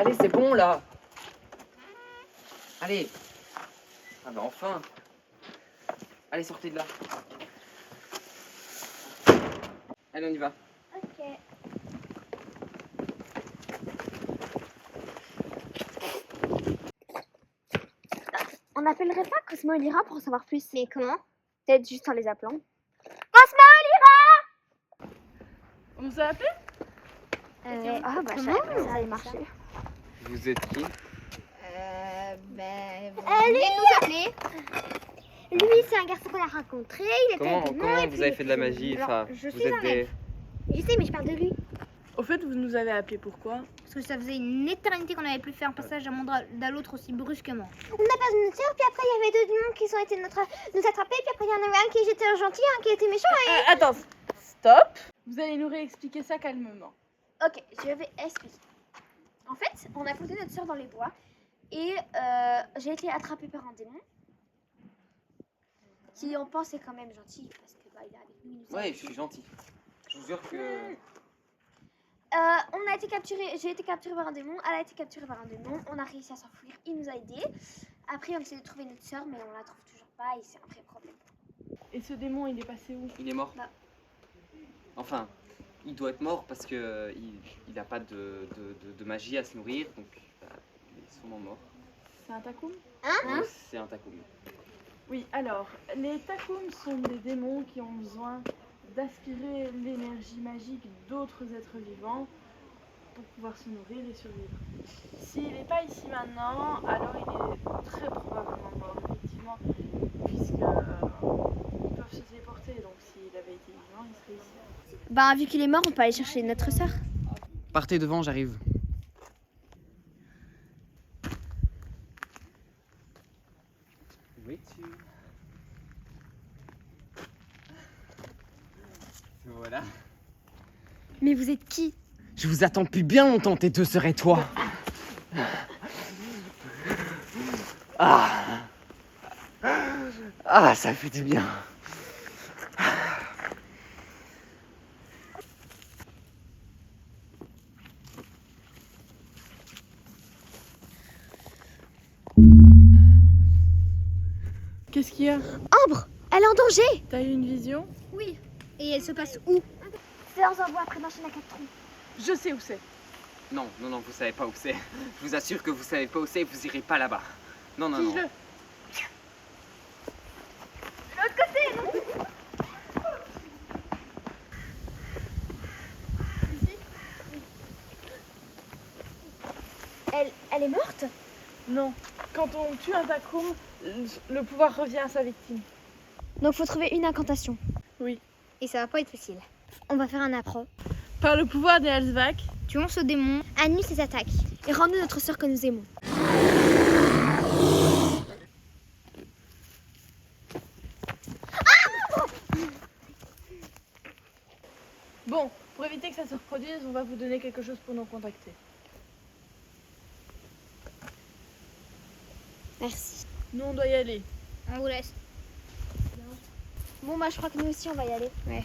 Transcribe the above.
Allez, c'est bon là. Allez. Ah bah enfin. Allez, sortez de là. Allez, on y va. Ok. On n'appellerait pas Cosmo et Lyra pour en savoir plus. Mais comment? Peut-être juste en les appelant. Cosmo et Lyra! On vous a appelé? Ah bah je savais pas que ça allait marcher. Vous êtes qui? Lui nous appeler. Lui c'est un garçon qu'on a rencontré. Il était avec nous, Comment et vous puis- avez fait de la magie? Alors, Enfin, je vous suis êtes un des... elfe. Je sais mais je parle de lui. Au fait, vous nous avez appelé pourquoi? Parce que ça faisait une éternité qu'on n'avait plus fait un passage d'un monde à l'autre aussi brusquement. On a perdu notre sœur, puis après il y avait deux démons qui ont été nous attraper, puis après il y en avait un qui était gentil, un qui était méchant. Attends, stop. Vous allez nous réexpliquer ça calmement. Ok, je vais expliquer. En fait, on a foutu notre sœur dans les bois et j'ai été attrapée par un démon qui on pense est quand même gentil parce que bah, il est avec nous. Il nous aide. Ouais, je suis gentil. Je vous jure que... On a été capturé, j'ai été capturée par un démon, elle a été capturée par un démon, on a réussi à s'enfuir, il nous a aidés. Après on essaie de trouver notre sœur mais on la trouve toujours pas et c'est un vrai problème. Et ce démon, il est passé où? Il est mort. Bah. Enfin, il doit être mort parce que il a pas de magie à se nourrir, donc bah, il est sûrement mort. C'est un takoum? Ouais, c'est un takoum. Oui, alors, les takoums sont des démons qui ont besoin d'aspirer l'énergie magique d'autres êtres vivants pour pouvoir se nourrir et survivre. S'il n'est pas ici maintenant, alors il est très probablement mort, effectivement, puisque ils peuvent se téléporter, donc s'il avait été vivant, il serait ici. Bah vu qu'il est mort, on peut aller chercher notre sœur. Partez devant, j'arrive. Où es-tu? Voilà. Mais vous êtes qui? Je vous attends depuis bien longtemps, tes deux sœurs et toi. Ah, ah, ça fait du bien. Qu'est-ce qu'il y a? Ambre, elle est en danger. T'as eu une vision? Oui. Et elle se passe où? C'est dans un bois après ma chaîne à 4 trous. Je sais où c'est. Non, vous savez pas où c'est. Je vous assure que vous savez pas où c'est, vous irez pas là-bas. Non. Dis-le. Elle est morte? Non. Quand on tue un takoum, le pouvoir revient à sa victime. Donc faut trouver une incantation. Oui. Et ça va pas être facile. On va faire un appro. Par le pouvoir des Halsvak, Tuons ce démon. Annule ses attaques et rends-nous notre sœur que nous aimons. bon, pour éviter que ça se reproduise, on va vous donner quelque chose pour nous contacter. Merci. Nous, on doit y aller. On vous laisse. Bon bah je crois que nous aussi on va y aller. Ouais.